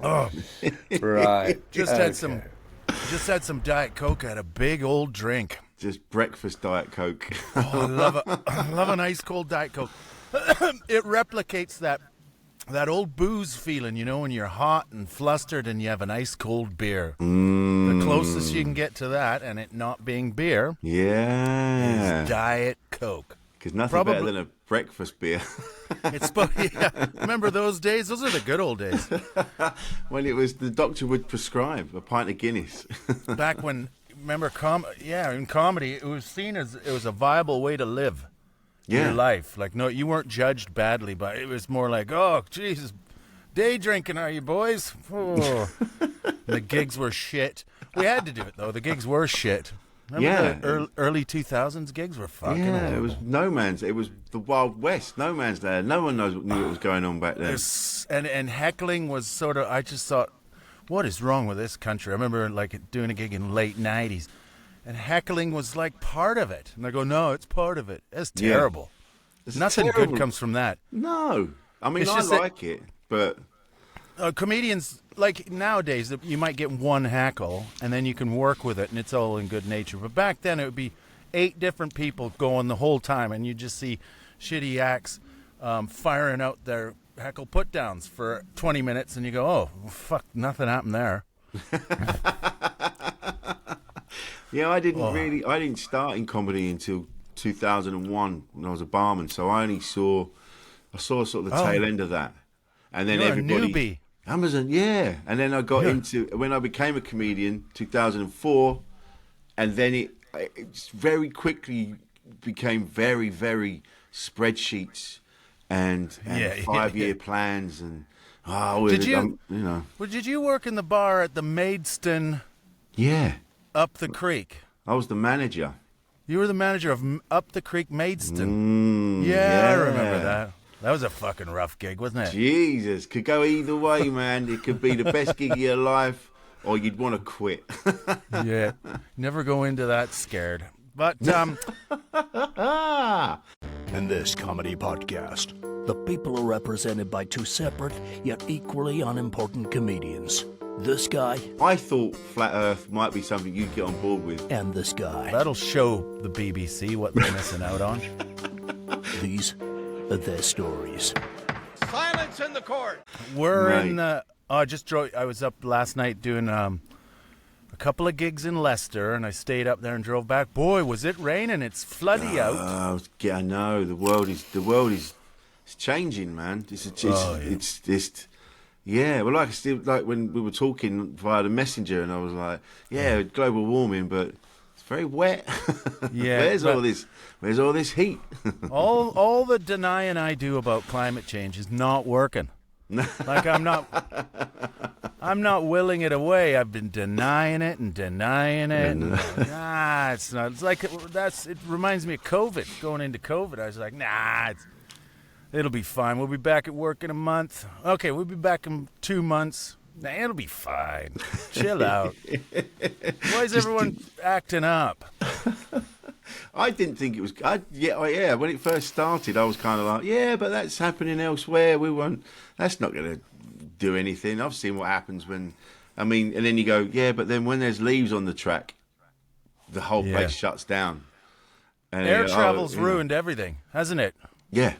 Oh, Right. just had some Diet Coke. I had a big old drink. Just breakfast Diet Coke. Oh, I love an ice cold Diet Coke. It replicates that old booze feeling, you know, when you're hot and flustered and you have an ice cold beer. The closest you can get to that, and it not being beer, is Diet Coke. Because nothing better than a breakfast beer. Remember those days? Those are the good old days. When it was the doctor would prescribe a pint of Guinness. Back when, remember, in comedy, it was seen as it was a viable way to live your life. Like, no, you weren't judged badly, but it was more like, oh, Jesus, day drinking, are you boys? Oh. The gigs were shit. We had to do it, though. The gigs were shit. Remember the early 2000s gigs were fucking horrible. It was no man's. It was the Wild West. No man's land. No one knew what was going on back then. And heckling was sort of. I just thought, what is wrong with this country? I remember like doing a gig in late 90s, and heckling was like part of it. And they go, no, it's part of it. It's terrible. It's Nothing terrible. good comes from that. No, I mean I like it, but comedians. Like nowadays, you might get one heckle, and then you can work with it, and it's all in good nature. But back then, it would be 8 different people going the whole time, and you just see shitty acts firing out their heckle put-downs for 20 minutes, and you go, oh, fuck, nothing happened there. Yeah, I didn't start in comedy until 2001 when I was a barman, so I saw sort of the tail end of that. And then everybody... a newbie. Amazon, yeah. And then I got into, when I became a comedian, 2004, and then it very quickly became very, very spreadsheets and 5-year plans and did you work in the bar at the Maidstone? Yeah. Up the creek. I was the manager. You were the manager of Up the Creek Maidstone. I remember that. That was a fucking rough gig, wasn't it? Jesus, could go either way, man. It could be the best gig of your life, or you'd want to quit. Yeah, never go into that scared. But In this comedy podcast, the people are represented by 2 separate yet equally unimportant comedians. This guy. I thought Flat Earth might be something you'd get on board with. And this guy. That'll show the BBC what they're missing out on. These are their stories. Silence in the court. We're in. I was up last night doing a couple of gigs in Leicester, and I stayed up there and drove back. Boy, was it raining! It's floody out. I know the world is changing, man. It's just. Yeah, well, like when we were talking via the messenger, and I was like, global warming, but it's very wet. Yeah, Where's all this heat? all the denying I do about climate change is not working. Like I'm not willing it away. I've been denying it. It's not. It's like it reminds me of COVID. Going into COVID, I was like, it'll be fine. We'll be back at work in a month. Okay, we'll be back in 2 months. It'll be fine. Chill out. Why is everyone acting up? I didn't think it was. When it first started, I was kind of like, but that's happening elsewhere. That's not going to do anything. I've seen what happens and then you go, but then when there's leaves on the track, the whole place shuts down. And air travel's ruined everything, hasn't it? Yeah.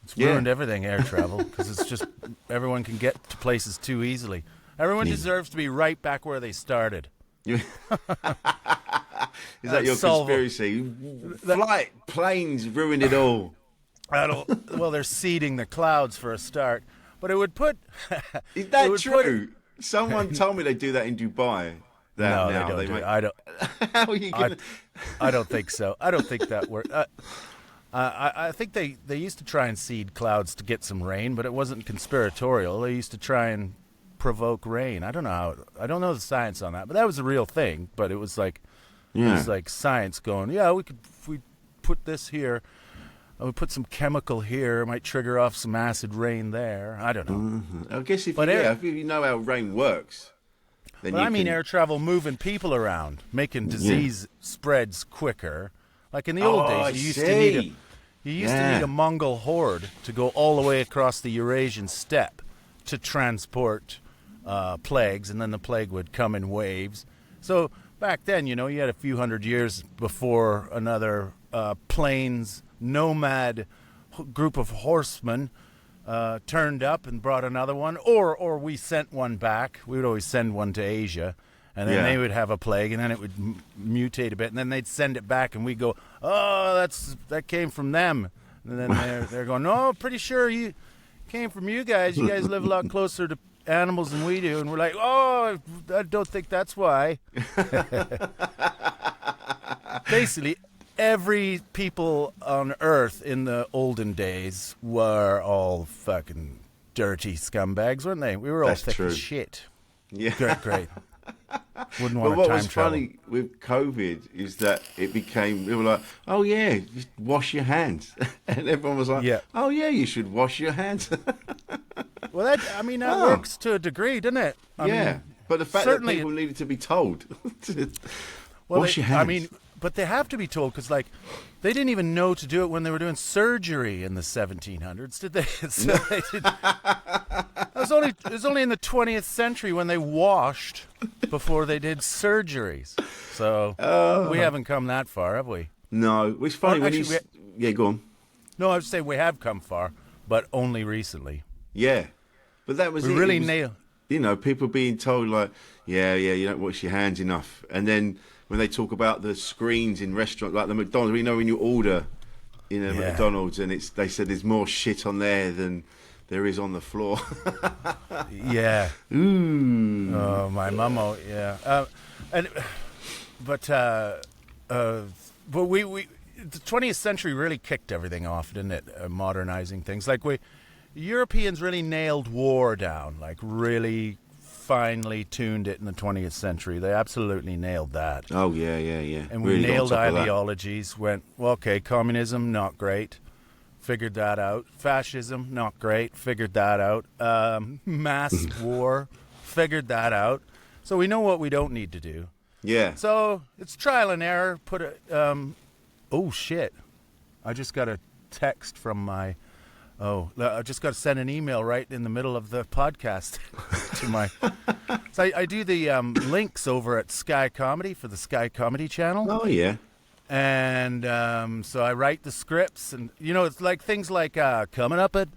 It's ruined everything, air travel, because it's just everyone can get to places too easily. Everyone deserves to be right back where they started. Is that your conspiracy? Planes ruined it all. Well, they're seeding the clouds for a start, but it would put. Is that true? Someone told me they do that in Dubai. No, they don't do it. I don't. How are you gonna... I don't think so. I don't think that works. I think they used to try and seed clouds to get some rain, but it wasn't conspiratorial. They used to try and provoke rain. I don't know the science on that, but that was a real thing. But it was like it was like science going, if we put this here, we put some chemical here, it might trigger off some acid rain there. I don't know. Mm-hmm. I guess if you know how rain works. Then air travel, moving people around, making disease spreads quicker. Like in the old days, you used to need a Mongol horde to go all the way across the Eurasian steppe to transport plagues, and then the plague would come in waves. So back then, you had a few hundred years before another plains nomad group of horsemen turned up and brought another one, or we sent one back. We would always send one to Asia, and then they would have a plague, and then it would mutate a bit, and then they'd send it back, and we'd go, oh, that came from them. And then they're going, no, pretty sure you came from you guys. You guys live a lot closer to animals than we do. And we're like, oh, I don't think that's why. Basically, every people on Earth in the olden days were all fucking dirty scumbags, weren't they? We were all thick as shit. Yeah. Great. Wouldn't want But what time was travel. funny with COVID is that we were like, oh yeah, just wash your hands. And everyone was like, oh yeah, you should wash your hands. Well, that works to a degree, doesn't it? I mean, but the fact that people needed to be told to wash your hands. But they have to be told, because, like, they didn't even know to do it when they were doing surgery in the 1700s, did they? So they did. It was only in the 20th century when they washed before they did surgeries. So we haven't come that far, have we? No. It's funny go on. No, I would say we have come far, but only recently. Yeah. But that was we it. really it was, nailed. People being told, like, you don't wash your hands enough. And then when they talk about the screens in restaurants, like the McDonald's, when you order in a McDonald's, and they said there's more shit on there than there is on the floor. Yeah. Ooh. Oh, my mum. Yeah. But we the 20th century really kicked everything off, didn't it? Modernizing things. Like Europeans really nailed war down. Like really finely tuned it in the 20th century. They absolutely nailed that. Oh yeah. And we nailed ideologies. Went, well, okay, communism, not great. Figured that out. Fascism, not great. Figured that out. Mass war, figured that out. So we know what we don't need to do. Yeah. So it's trial and error. Oh shit! I just got a text from my. I just got to send an email right in the middle of the podcast to my. So I do the links over at Sky Comedy for the Sky Comedy channel. Oh yeah. And so I write the scripts, and it's like things like coming up at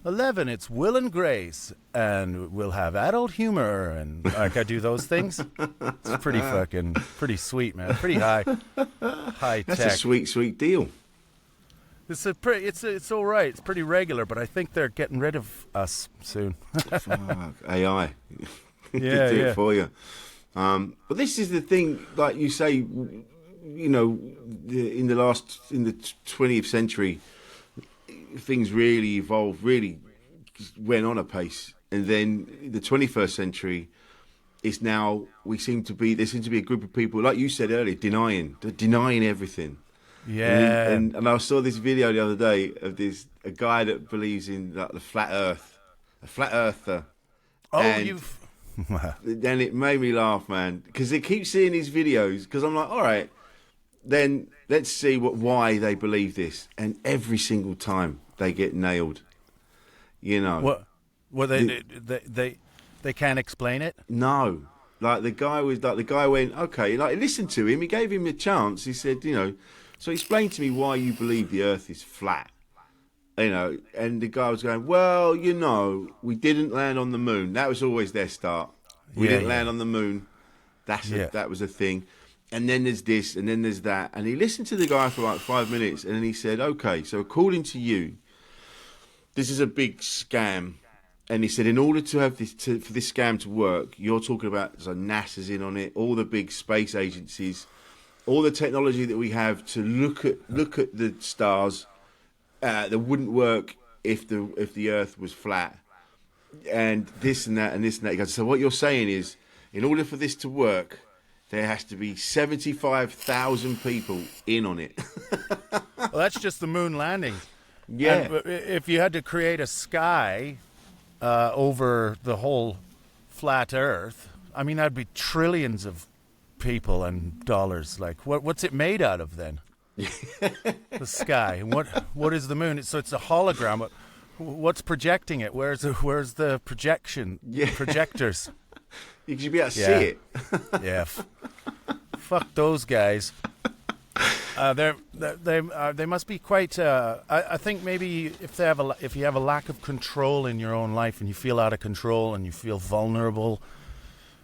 11, it's Will and Grace, and we'll have adult humor, and like I do those things. It's pretty sweet, man. Pretty high tech. That's a sweet deal. It's all right. It's pretty regular, but I think they're getting rid of us soon. Fuck, AI. Yeah, do it for you. But this is the thing, like you say, in the 20th century, things really evolved, really went on a pace, and then the 21st century is now. There seems to be a group of people, like you said earlier, denying everything. Yeah, and I saw this video the other day of a guy that believes in like the flat Earth, a flat earther. Oh, and then it made me laugh, man, because they keep seeing these videos. Because I'm like, all right, then let's see why they believe this, and every single time they get nailed. What they can't explain it. No, like the guy went, okay, like listen to him. He gave him a chance. He said, so explain to me why you believe the Earth is flat. And the guy was going, well, we didn't land on the moon. That was always their start. We didn't land on the moon. That was a thing. And then there's this, and then there's that. And he listened to the guy for like 5 minutes, and then he said, okay, so according to you, this is a big scam. And he said, in order to have for this scam to work, you're talking about, so NASA's in on it, all the big space agencies, all the technology that we have to look at the stars that wouldn't work if the Earth was flat, and this and that and this and that. He goes, so what you're saying is, in order for this to work, there has to be 75,000 people in on it. Well, that's just the moon landing. Yeah. And if you had to create a sky over the whole flat Earth, I mean, that'd be trillions of people and dollars. Like, what's it made out of then? The sky. What is the moon? So it's a hologram. What's projecting it? Where's the projection? Yeah. Projectors. You should be able to see it. Yeah. Fuck those guys. They must be quite. I think maybe if you have a lack of control in your own life and you feel out of control and you feel vulnerable,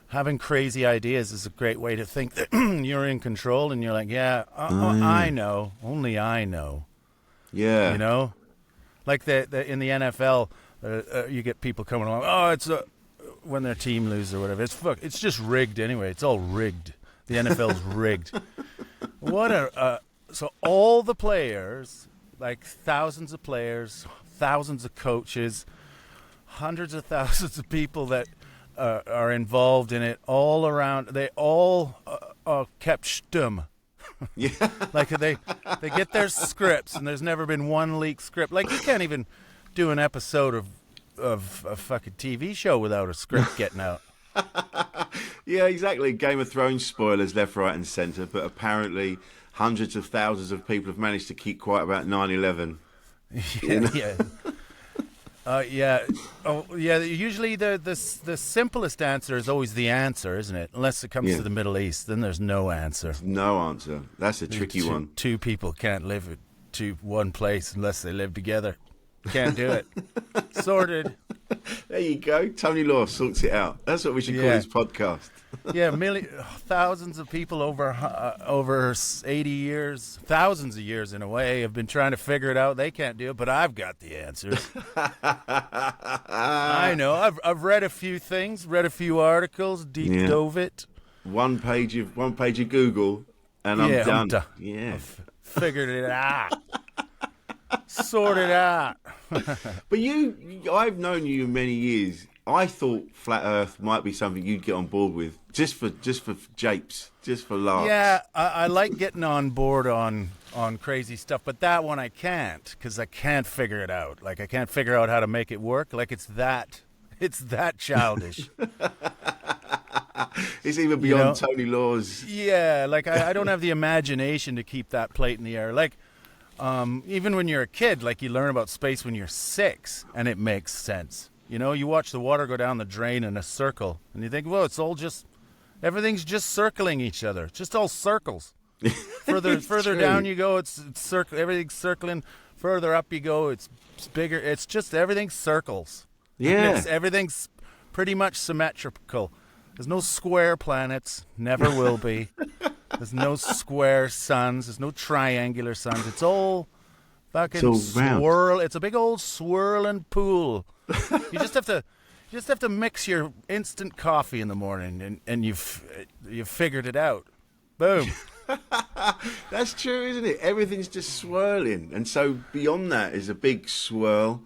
having crazy ideas is a great way to think that you're in control and you're like, I know, only I know. Yeah. You know, like in the NFL, you get people coming along. Oh, it's when their team loses or whatever. It's just rigged anyway. It's all rigged. The NFL's rigged. So all the players, like thousands of players, thousands of coaches, hundreds of thousands of people that are involved in it all around, they all are kept stumm. Yeah. Like they get their scripts and there's never been one leaked script. Like you can't even do an episode of a fucking TV show without a script getting out. Yeah, exactly. Game of Thrones spoilers left, right, and centre, but apparently hundreds of thousands of people have managed to keep quiet about 9/11. Yeah. Oh, yeah. Usually, the simplest answer is always the answer, isn't it? Unless it comes to the Middle East, then there's no answer. No answer. That's a tricky one. Two people can't live in one place unless they live together. Can't do it. Sorted. There you go. Tony Law sorts it out. That's what we should call this podcast. Yeah, thousands of people over 80 years, thousands of years in a way, have been trying to figure it out. They can't do it, but I've got the answers. I know. I've read a few things, read a few articles, deep dove it. One page of Google, and I'm done. Yeah, I've figured it out. Sorted out. But I've known you many years. I thought flat Earth might be something you'd get on board with, just for japes, just for laughs. Yeah, I like getting on board on crazy stuff, but that one I can't because I can't figure it out. Like I can't figure out how to make it work. Like it's that childish. It's even beyond Tony Law's. Yeah, like I don't have the imagination to keep that plate in the air. Like even when you're a kid, like you learn about space when you're 6, and it makes sense. You know, you watch the water go down the drain in a circle, and you think, well, everything's just circling each other. It's just all circles. Further down you go, it's everything's circling. Further up you go, it's bigger. It's just everything circles. Yeah. Everything's pretty much symmetrical. There's no square planets, never will be. There's no square suns. There's no triangular suns. It's all fucking swirl. It's a big old swirling pool. You just have to mix your instant coffee in the morning, and you've figured it out. Boom. That's true, isn't it? Everything's just swirling, and so beyond that is a big swirl,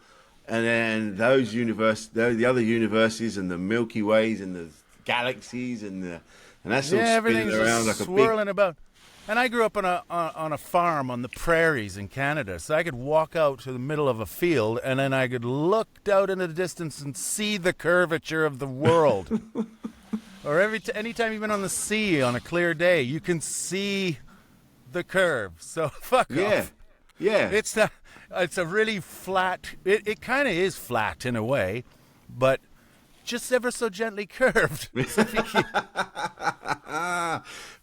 and then the other universes, and the Milky Ways, and the galaxies, and that's all spinning around like a swirling about. And I grew up on a farm on the prairies in Canada, so I could walk out to the middle of a field, and then I could look out into the distance and see the curvature of the world. Or anytime you've been on the sea on a clear day, you can see the curve. So fuck off. Yeah. It's a really flat. It kind of is flat in a way, but just ever so gently curved.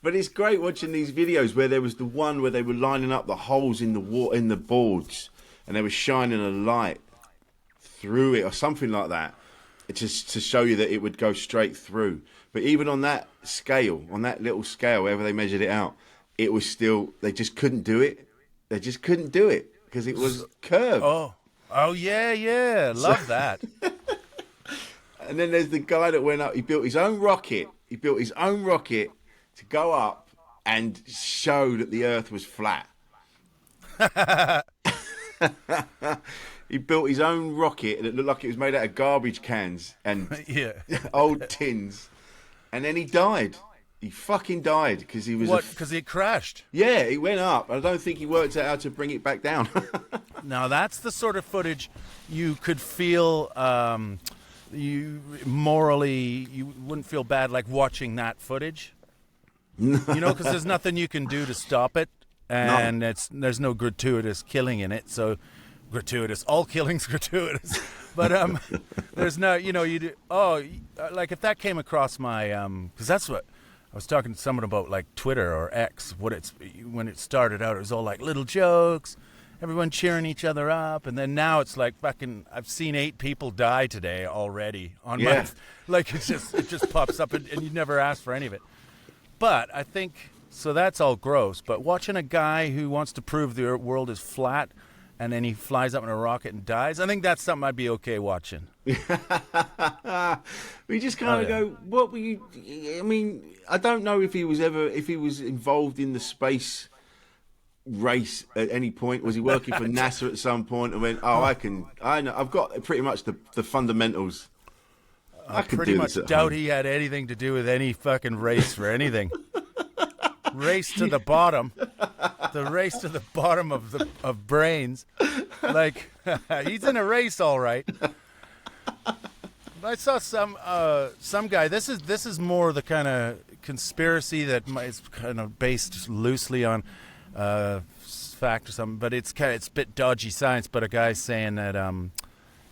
But it's great watching these videos where there was the one where they were lining up the holes in the boards, and they were shining a light through it or something like that, just to show you that it would go straight through. But even on that scale, on that little scale, wherever they measured it out, it was still, they just couldn't do it. They just couldn't do it because it was curved. Oh yeah, love that. And then there's the guy that went up. He built his own rocket. To go up and show that the Earth was flat. He built his own rocket, and it looked like it was made out of garbage cans and old tins. And then he died. He fucking died because he was... What? Because he crashed? Yeah, he went up. I don't think he worked out how to bring it back down. Now, that's the sort of footage you could feel... you wouldn't feel bad like watching that footage. Because there's nothing you can do to stop it, and there's no gratuitous killing in it, so gratuitous. All killing's gratuitous. But there's no, you do. Oh, like if that came across my, because that's what I was talking to someone about, like Twitter or X. When it started out, it was all like little jokes, everyone cheering each other up, and then now it's like fucking. I've seen 8 people die today already on my. Like it just pops up, and you never ask for any of it. But I think so. That's all gross. But watching a guy who wants to prove the world is flat, and then he flies up in a rocket and dies, I think that's something I'd be okay watching. We just kind of go, what were you? I mean, I don't know if he was involved in the space race at any point. Was he working for NASA at some point and went, I know, I've got pretty much the fundamentals. I pretty much doubt he had anything to do with any fucking race for anything. Race to the bottom. The race to the bottom of brains. Like, he's in a race, all right. I saw some guy. This is more the kind of conspiracy that is kind of based loosely on fact or something, but it's a bit dodgy science. But a guy saying that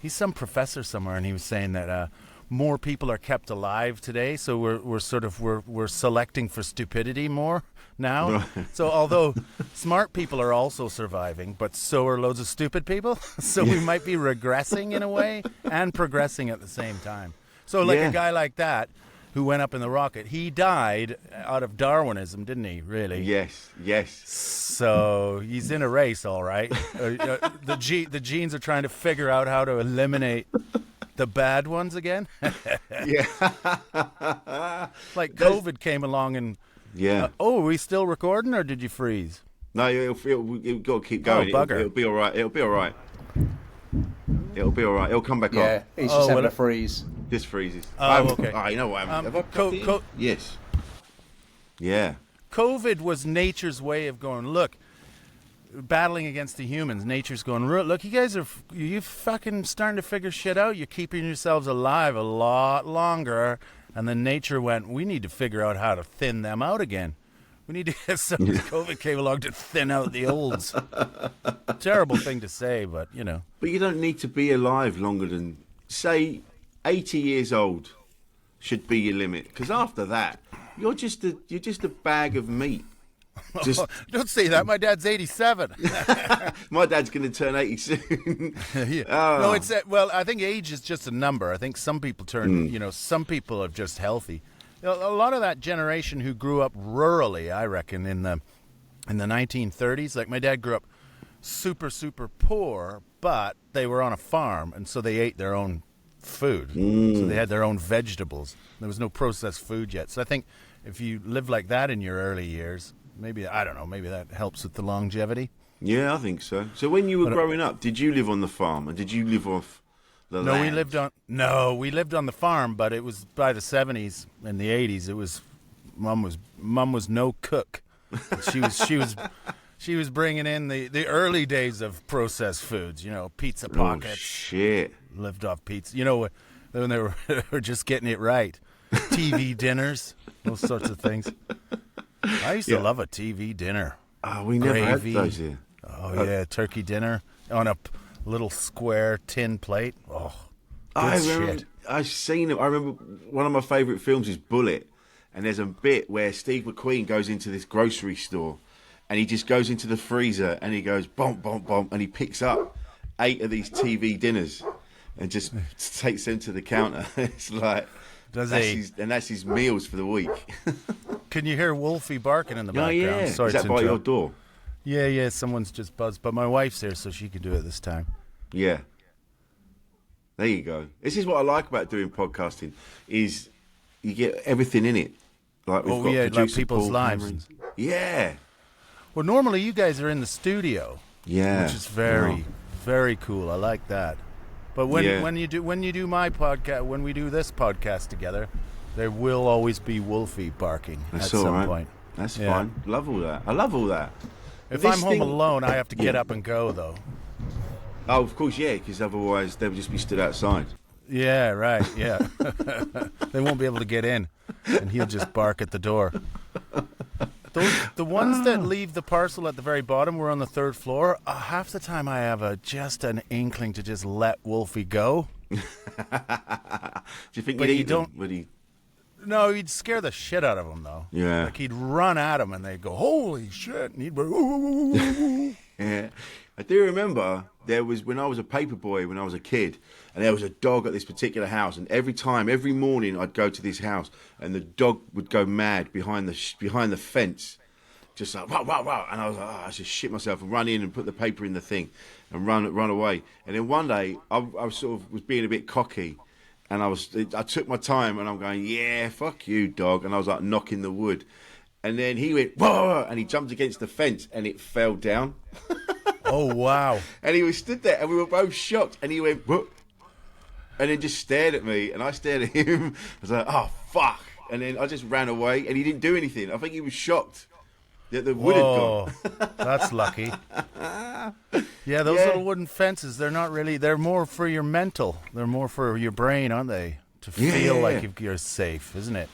he's some professor somewhere, and he was saying that more people are kept alive today, so we're selecting for stupidity more now. So although smart people are also surviving, but so are loads of stupid people. So we might be regressing in a way and progressing at the same time. So like a guy like that who went up in the rocket, he died out of Darwinism, didn't he? Really? Yes. So he's in a race, all right. The genes are trying to figure out how to eliminate the bad ones again. Yeah. Like COVID came along and are we still recording or did you freeze? No, it'll got to keep going. Oh, bugger. It'll be all right. It'll be all right. It'll come back on. Yeah, he's just having a freeze. This freezes. Oh, okay. You know what happened? Have I plugged it in? Yes. Yeah. COVID was nature's way of going, look, battling against the humans. Nature's going, look, you fucking starting to figure shit out. You're keeping yourselves alive a lot longer. And then nature went, we need to figure out how to thin them out again. We need to have some COVID came along to thin out the olds. Terrible thing to say, but you know. But you don't need to be alive longer than, say, 80 years old should be your limit. Because after that, you're just a bag of meat. Don't say that. My dad's 87. My dad's going to turn 80 soon. No, I think age is just a number. I think some people some people are just healthy. A lot of that generation who grew up rurally, I reckon, in the 1930s, like my dad grew up super, super poor, but they were on a farm, and so they ate their own food. So they had their own vegetables. There was no processed food yet. So I think if you live like that in your early years, maybe that helps with the longevity. Yeah, I think so. So when you were growing up, did you live on the farm, and did you live off the land? We lived on the farm, but it was by the 70s and the 80s. It was mom was no cook. She was bringing in the early days of processed foods, pizza pockets. Oh, shit. Lived off pizza. When they were just getting it right. TV dinners, those sorts of things. I used to love a TV dinner. Oh, we never had those here. Oh, yeah, turkey dinner on a little square tin plate. Oh, shit. I've seen it. I remember one of my favourite films is Bullet, and there's a bit where Steve McQueen goes into this grocery store, and he just goes into the freezer, and he goes, bomp, bomp, bomp, and he picks up 8 of these TV dinners and just takes them to the counter. It's like... that's his meals for the week. Can you hear Wolfie barking in the background? Yeah. Sorry, is that by your door? Yeah, someone's just buzzed. But my wife's here, so she can do it this time. Yeah. There you go. This is what I like about doing podcasting, is you get everything in it. Like we've got like people's Paul lives. Cameron. Yeah. Well, normally you guys are in the studio. Yeah. Which is very, very cool. I like that. But when you do my podcast, when we do this podcast together, there will always be Wolfie barking at some point. That's fine. Love all that. I love all that. If I'm home alone, I have to get up and go, though. Oh, of course, yeah, because otherwise they would just be stood outside. Yeah, right, yeah. They won't be able to get in, and he'll just bark at the door. The ones that leave the parcel at the very bottom, we're on the third floor. Half the time I have just an inkling to just let Wolfie go. Do you think But he'd you eat them? don't- Would he? No, he'd scare the shit out of them, though. Yeah. Like, he'd run at them, and they'd go, holy shit, and he'd go, ooh. Yeah. I do remember there was, when I was a paper boy, when I was a kid, and there was a dog at this particular house, and every morning I'd go to this house, and the dog would go mad behind the fence, just like, wow, wow, wow, and I was like, I just shit myself and run in and put the paper in the thing and run away. And then one day I sort of was being a bit cocky, and I took my time, and I'm going, yeah, fuck you, dog, and I was like knocking the wood, and then he went, whoa, and he jumped against the fence, and it fell down. Oh, wow. And he was stood there, and we were both shocked, and he went, whoop, and then just stared at me, and I stared at him. I was like, oh, fuck. And then I just ran away, and he didn't do anything. I think he was shocked that the wood had gone. That's lucky. Yeah, those little wooden fences, they're more for your mental. They're more for your brain, aren't they? To feel like you're safe, isn't it?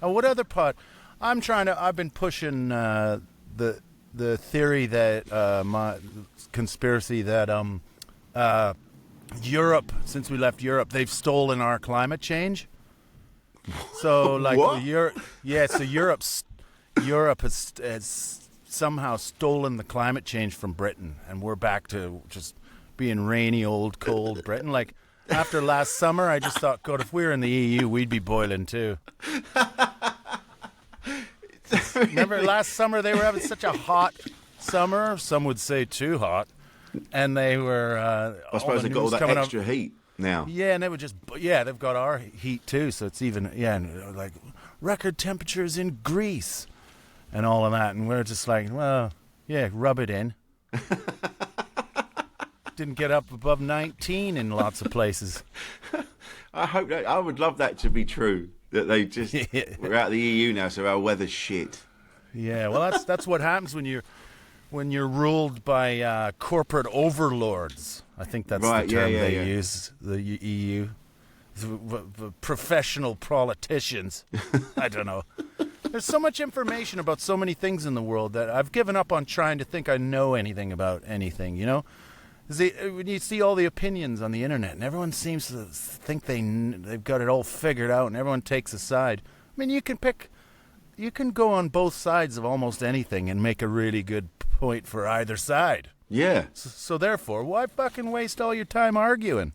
What other part? I've been pushing the theory that, my conspiracy that Europe, since we left Europe, they've stolen our climate change. So, like, What? So Europe has somehow stolen the climate change from Britain, and we're back to just being rainy, old, cold Britain. Like, after last summer, I just thought, God, if we were in the EU, we'd be boiling too. Remember last summer they were having such a hot summer, some would say too hot, and they were I suppose they've got all that extra heat now. Yeah, and they would they've got our heat too, so it's even, and like record temperatures in Greece and all of that, and we're just like, well, yeah, rub it in. Didn't get up above 19 in lots of places. I would love that to be true, that they just, we're out of the EU now, so our weather's shit. Yeah, well, that's what happens when you're ruled by corporate overlords. I think that's Right, the term they yeah. use, the EU. The professional politicians. I don't know. There's so much information about so many things in the world that I've given up on trying to think I know anything about anything, you know? When you see all the opinions on the internet, and everyone seems to think they've got it all figured out, and everyone takes a side. I mean, you can go on both sides of almost anything and make a really good point for either side. Yeah. So therefore, why fucking waste all your time arguing?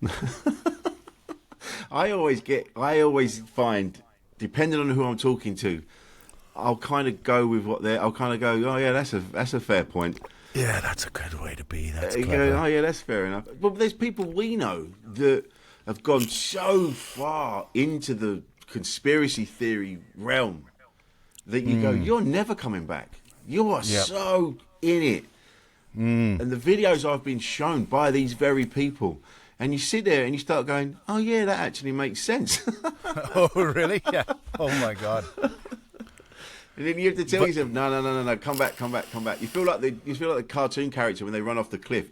I always find, depending on who I'm talking to, I'll kind of go with I'll kind of go, oh yeah, that's a fair point. Yeah, that's a good way to be. That's You clever. go, oh yeah, that's fair enough. But there's people we know that have gone so far into the conspiracy theory realm that you go, you're never coming back. You are so in it. And the videos I've been shown by these very people, and you sit there and you start going, oh yeah, that actually makes sense. Oh, really? Yeah. Oh, my God. And then you have to tell yourself, no, come back. You feel like the cartoon character when they run off the cliff.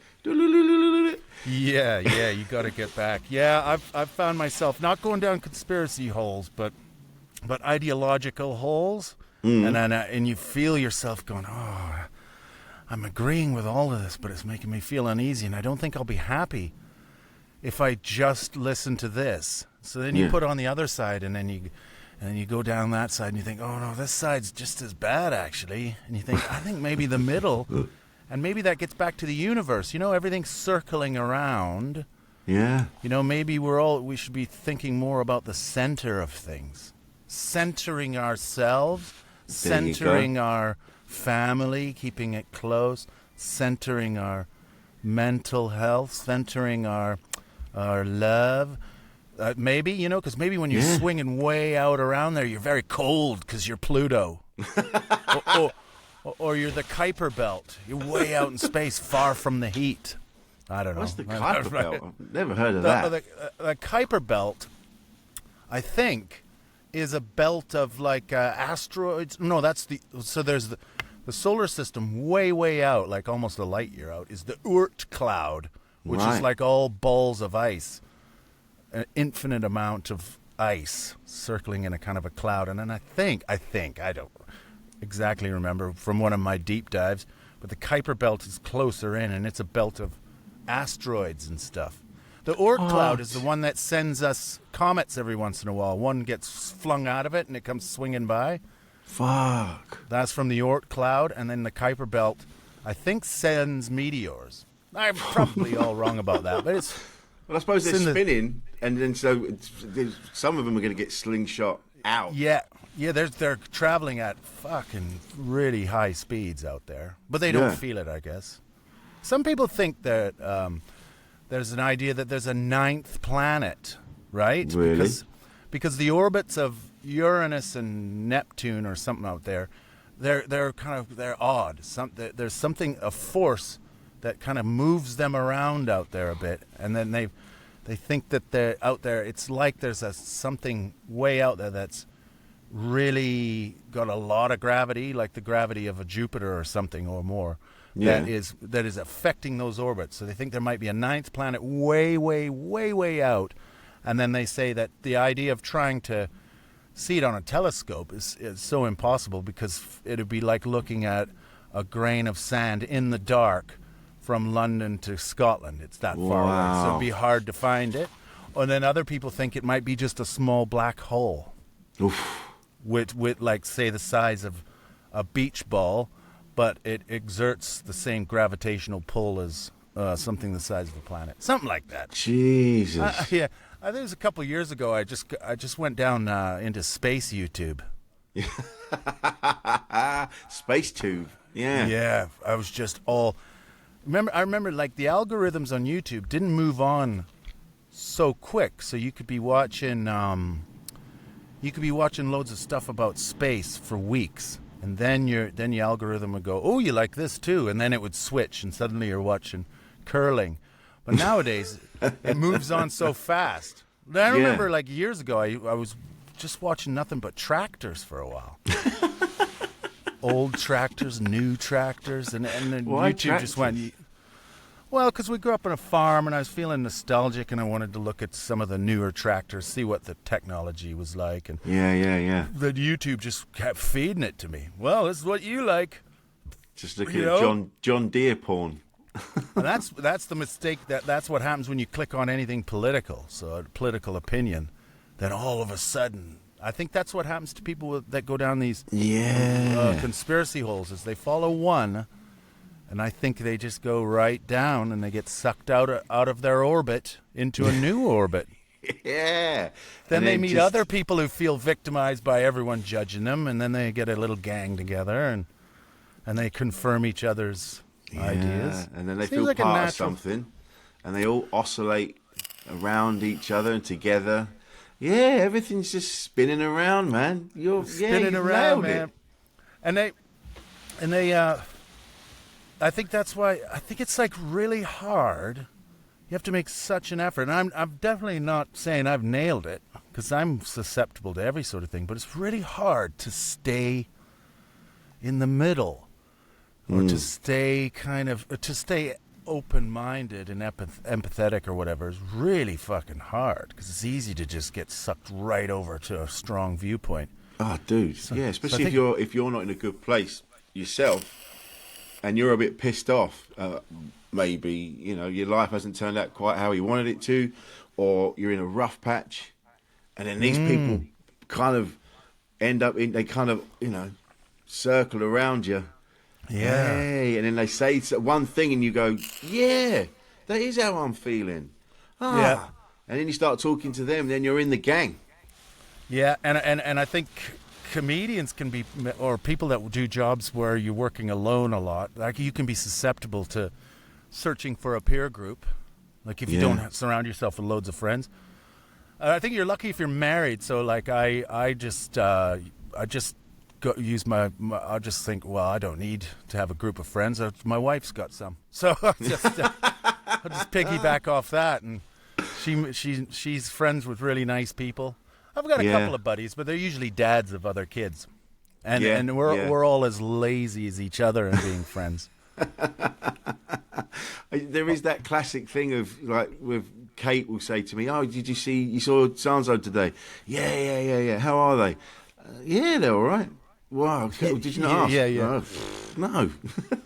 Yeah, you got to get back. Yeah, I've found myself not going down conspiracy holes, but ideological holes, and you feel yourself going, oh, I'm agreeing with all of this, but it's making me feel uneasy, and I don't think I'll be happy if I just listen to this. So then you put on the other side, and then you go down that side, and you think, oh no, this side's just as bad actually, and you think, I think maybe the middle. And maybe that gets back to the universe. You know, everything's circling around. Yeah. You know, maybe we should be thinking more about the center of things. Centering ourselves, centering our family, keeping it close, centering our mental health, centering our love. Maybe, you know, because maybe when you're swinging way out around there, you're very cold because you're Pluto. Or you're the Kuiper belt. You're way out in space, far from the heat. I don't know. What's the Kuiper belt? I've never heard of that. The Kuiper belt, I think, is a belt of like asteroids. No, there's the solar system way out, like almost a light year out, is the Oort cloud, which is like all balls of ice, an infinite amount of ice circling in a kind of a cloud. And then I think, exactly remember from one of my deep dives, but the Kuiper belt is closer in, and it's a belt of asteroids and stuff. The Oort cloud is the one that sends us comets every once in a while. One gets flung out of it, and it comes swinging by. Fuck. That's from the Oort cloud, and then the Kuiper belt, I think, sends meteors. I'm probably all wrong about that, but it's... Well, I suppose they're spinning, and then some of them are going to get slingshot out. Yeah, they're traveling at fucking really high speeds out there, but they don't feel it, I guess. Some people think that there's an idea that there's a ninth planet, right? Really? Because the orbits of Uranus and Neptune or something out there, they're odd. There's something, a force that kind of moves them around out there a bit, and then they think that they're out there. It's like there's something way out there that's really got a lot of gravity, like the gravity of a Jupiter or something or more. Yeah. That is affecting those orbits. So they think there might be a ninth planet way, way, way, way out. And then they say that the idea of trying to see it on a telescope is so impossible, because it would be like looking at a grain of sand in the dark from London to Scotland. It's that far away. So it'd be hard to find it. And then other people think it might be just a small black hole. Oof. With like, say, the size of a beach ball, but it exerts the same gravitational pull as something the size of a planet. Something like that. Jesus. Yeah. I think it was a couple of years ago. I just went down into space YouTube. Space tube. Yeah. Yeah. I was just all... I remember like the algorithms on YouTube didn't move on so quick. So you could be watching loads of stuff about space for weeks. And then your algorithm would go, oh, you like this too, and then it would switch, and suddenly you're watching curling. But nowadays, it moves on so fast. I remember, like years ago, I was just watching nothing but tractors for a while. Old tractors, new tractors, and then Why YouTube tractors? just went. Well, because we grew up on a farm, and I was feeling nostalgic, and I wanted to look at some of the newer tractors, see what the technology was like. And Yeah. the YouTube just kept feeding it to me. Well, this is what you like. Just looking at John Deere porn. And that's the mistake. That's what happens when you click on anything political, so a political opinion. Then all of a sudden, I think that's what happens to people that go down these conspiracy holes, is they follow one, and I think they just go right down, and they get sucked out of their orbit into a new orbit. Yeah. Then they meet other people who feel victimized by everyone judging them, and then they get a little gang together, and they confirm each other's ideas. And then they Seems feel like a part of natural... something, and they all oscillate around each other and together. Yeah, everything's just spinning around, man. You're spinning around, man. And they I think that's why I think it's like really hard. You have to make such an effort. And I'm definitely not saying I've nailed it, because I'm susceptible to every sort of thing, but it's really hard to stay in the middle, or to stay open-minded and empathetic or whatever is really fucking hard, because it's easy to just get sucked right over to a strong viewpoint. Oh, dude. Especially if you're not in a good place yourself, and you're a bit pissed off. Maybe your life hasn't turned out quite how you wanted it to, or you're in a rough patch, and then these people kind of end up they circle around you. Yeah. Hey, and then they say one thing, and you go, yeah, that is how I'm feeling. Yeah. And then you start talking to them, then you're in the gang. Yeah, and I think comedians can be, or people that do jobs where you're working alone a lot, like you can be susceptible to searching for a peer group. Like if you don't surround yourself with loads of friends. I think you're lucky if you're married. So like I just use my I just think, well, I don't need to have a group of friends. My wife's got some, so I'll just piggyback off that, and she's friends with really nice people. I've got a couple of buddies, but they're usually dads of other kids, and we're all as lazy as each other in being friends. There is that classic thing of like with Kate will say to me, "Oh, you saw so-and-so today?" Yeah. How are they? Yeah, they're all right. Wow, did you not ask? Yeah. No.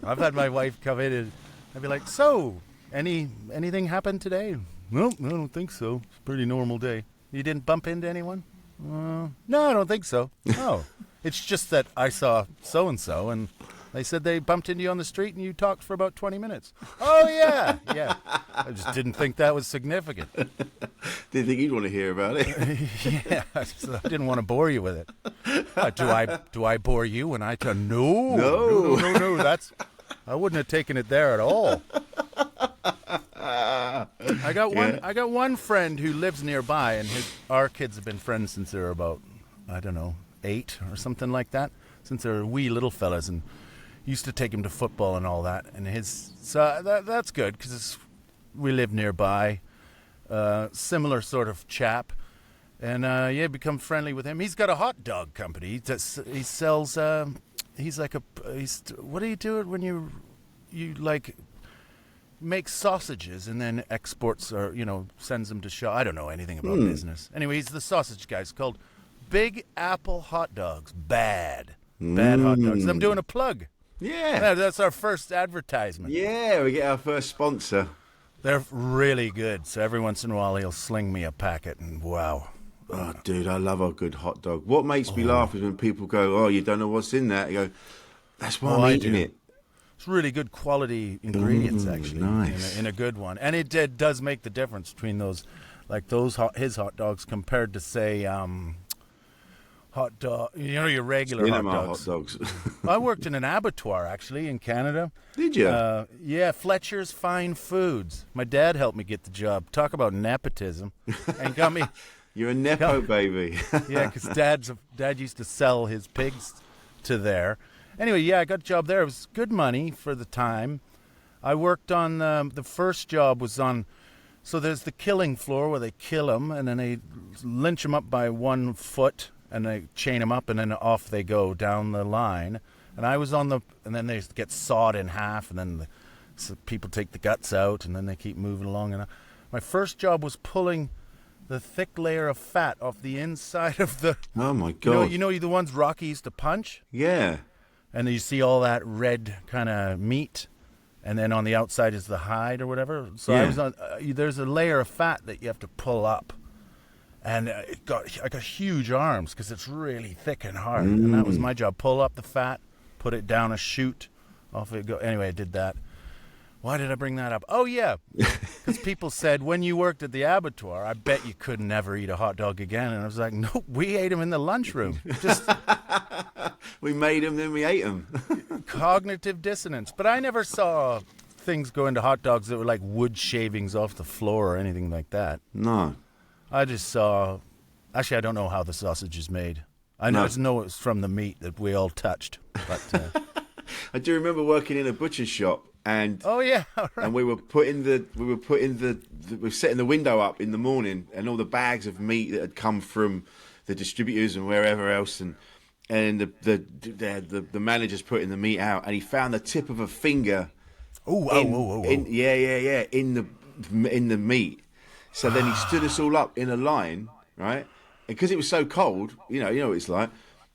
I've had my wife come in and I'd be like, so, anything happened today? Nope, I don't think so. It's a pretty normal day. You didn't bump into anyone? No, I don't think so. Oh, it's just that I saw so-and-so and they said they bumped into you on the street and you talked for about 20 minutes. Oh, yeah. I just didn't think that was significant. Didn't think you'd want to hear about it. Yeah, so I didn't want to bore you with it. Do I bore you when I tell? No. I wouldn't have taken it there at all. I got one friend who lives nearby, and our kids have been friends since they were about, I don't know, 8 or something like that, since they were wee little fellas, and used to take him to football and all that. And that's good because we live nearby. Similar sort of chap, and become friendly with him. He's got a hot dog company. He sells. What do you do it when you like make sausages and then exports or sends them to shop? I don't know anything about business. Anyway, he's the sausage guy. It's called Big Apple Hot Dogs. Bad hot dogs. I'm doing a plug. Yeah, that's our first advertisement. Yeah, we get our first sponsor. They're really good, so every once in a while he'll sling me a packet, and wow. Oh, dude, I love a good hot dog. What makes me laugh is when people go, oh, you don't know what's in that. You go, that's why I'm eating it. It's really good quality ingredients, actually, nice. in a good one. And it does make the difference between his hot dogs compared to, say, hot dog, your regular hot dogs. I worked in an abattoir, actually, in Canada. Did you? Yeah, Fletcher's Fine Foods. My dad helped me get the job. Talk about nepotism. And got me... You're a nepo baby. Yeah, because Dad used to sell his pigs to there. Anyway, yeah, I got a job there. It was good money for the time. I worked on... the first job was on... So there's the killing floor where they kill them, and then they lynch them up by 1 foot, and they chain them up, and then off they go down the line. And I was on and then they get sawed in half, and then people take the guts out, and then they keep moving along. And my first job was pulling the thick layer of fat off the inside of the... Oh, my God. You know the ones Rocky used to punch? Yeah. And then you see all that red kind of meat, and then on the outside is the hide or whatever. So I was on... there's a layer of fat that you have to pull up. And I got huge arms because it's really thick and hard. And that was my job. Pull up the fat, put it down a chute, off it go. Anyway, I did that. Why did I bring that up? Oh, yeah. Because people said, when you worked at the abattoir, I bet you could never eat a hot dog again. And I was like, no, we ate them in the lunchroom. Just we made them, then we ate them. Cognitive dissonance. But I never saw things go into hot dogs that were like wood shavings off the floor or anything like that. No. I just saw... Actually, I don't know how the sausage is made. I just know it's from the meat that we all touched. But I do remember working in a butcher's shop, and right. And we were setting the window up in the morning, and all the bags of meat that had come from the distributors and wherever else, and the manager's putting the meat out, and he found the tip of a finger. In the meat. So then he stood us all up in a line, right? And because it was so cold, you know what it's like.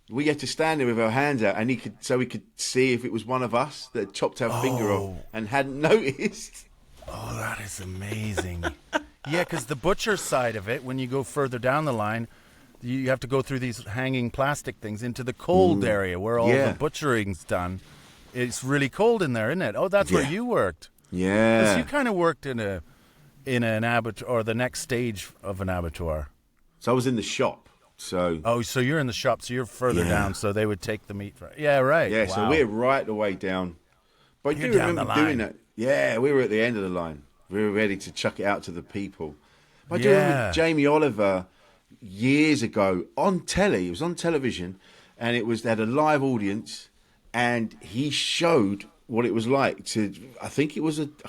We had to stand there with our hands out, and he could see if it was one of us that had chopped our finger off and hadn't noticed. Oh, that is amazing. Yeah, because the butcher side of it, when you go further down the line, you have to go through these hanging plastic things into the cold area where all the butchering's done. It's really cold in there, isn't it? Oh, that's where you worked. Yeah. Because you kind of worked in an abattoir, or the next stage of an abattoir. So I was in the shop. So you're in the shop, so you're further down, so they would take the meat. Yeah, right. Yeah, wow. So we're right the way down. But I do remember doing that. Yeah, we were at the end of the line. We were ready to chuck it out to the people. But I do remember Jamie Oliver years ago on telly. It was on television, and they had a live audience, and he showed what it was like to... I can't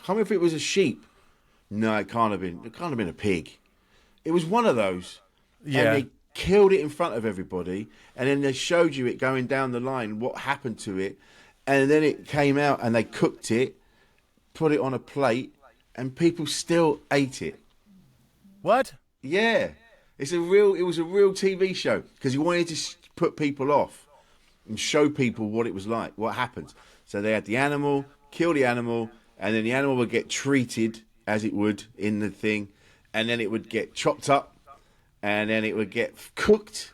remember if it was a sheep. No, it can't have been. It can't have been a pig. It was one of those. Yeah. And they killed it in front of everybody, and then they showed you it going down the line, what happened to it, and then it came out and they cooked it, put it on a plate, and people still ate it. What? Yeah. It was a real TV show because he wanted to put people off. and show people what it was like, what happened. So they had the animal, kill the animal, and then the animal would get treated as it would in the thing, and then it would get chopped up, and then it would get cooked,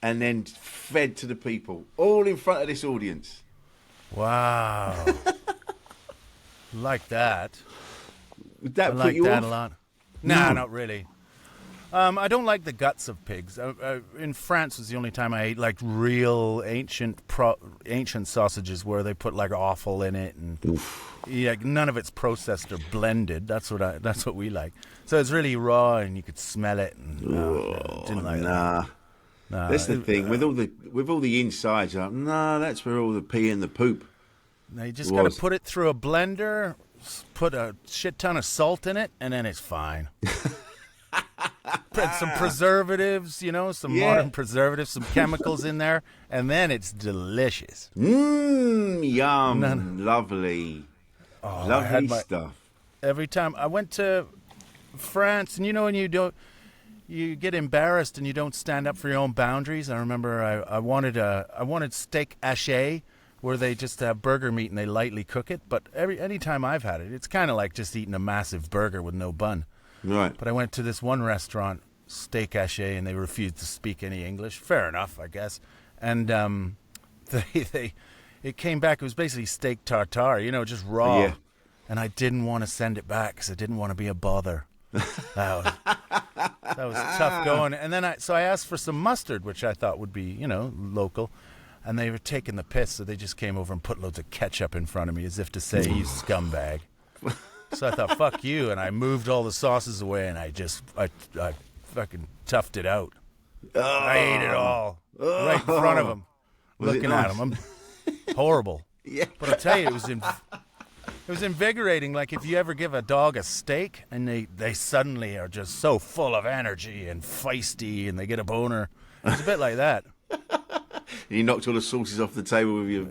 and then fed to the people, all in front of this audience. Wow. Like that. Would that I put like you that off? a lot. Nah, not really. I don't like the guts of pigs. In France was the only time I ate like real ancient sausages where they put like offal in it, and none of it's processed or blended. That's what we like. So it's really raw, and you could smell it. And didn't like that. Nah, that's the thing with all the insides. You're like, nah, that's where all the pee and the poop. Now you just got to put it through a blender, put a shit ton of salt in it, and then it's fine. Put some preservatives, some modern preservatives, some chemicals in there, and then it's delicious. Yum, lovely, lovely stuff. Every time I went to France, and when you get embarrassed and you don't stand up for your own boundaries. I remember I wanted steak haché, where they just have burger meat and they lightly cook it. But any time I've had it, it's kind of like just eating a massive burger with no bun. Right. But I went to this one restaurant, steak haché, and they refused to speak any English. Fair enough, I guess. And it came back. It was basically steak tartare, just raw. Yeah. And I didn't want to send it back because I didn't want to be a bother. That was tough going. And then I asked for some mustard, which I thought would be, local. And they were taking the piss, so they just came over and put loads of ketchup in front of me as if to say, you scumbag. So I thought, fuck you, and I moved all the sauces away, and I fucking toughed it out. I ate it all right in front of him, looking at him. I'm horrible. Yeah. But I'll tell you, it was invigorating. Like if you ever give a dog a steak, and they suddenly are just so full of energy and feisty, and they get a boner. It's a bit like that. You knocked all the sauces off the table with your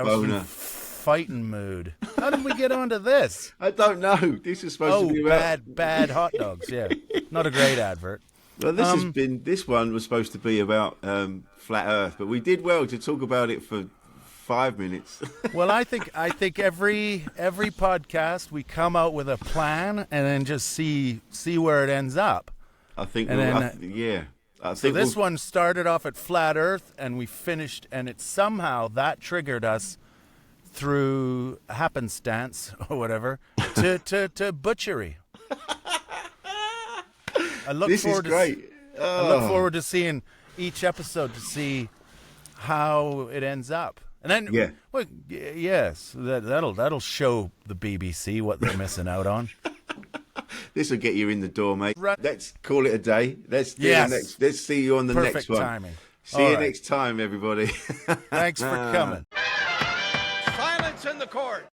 boner. Fighting mood. How did we get onto this? I don't know. This is supposed to be about bad hot dogs. Yeah, not a great advert. Well, this one was supposed to be about flat Earth, but we did well to talk about it for 5 minutes. Well, I think every podcast we come out with a plan and then just see where it ends up. I think. So this one started off at flat Earth, and we finished, and it somehow that triggered us through happenstance or whatever to butchery. I look forward to seeing each episode to see how it ends up, and then that'll show the BBC what they're missing out on. This will get you in the door, mate. Right. Let's call it a day. Let's see you on the next one. Timing. See you next time, everybody. Thanks for coming. Silence in the court.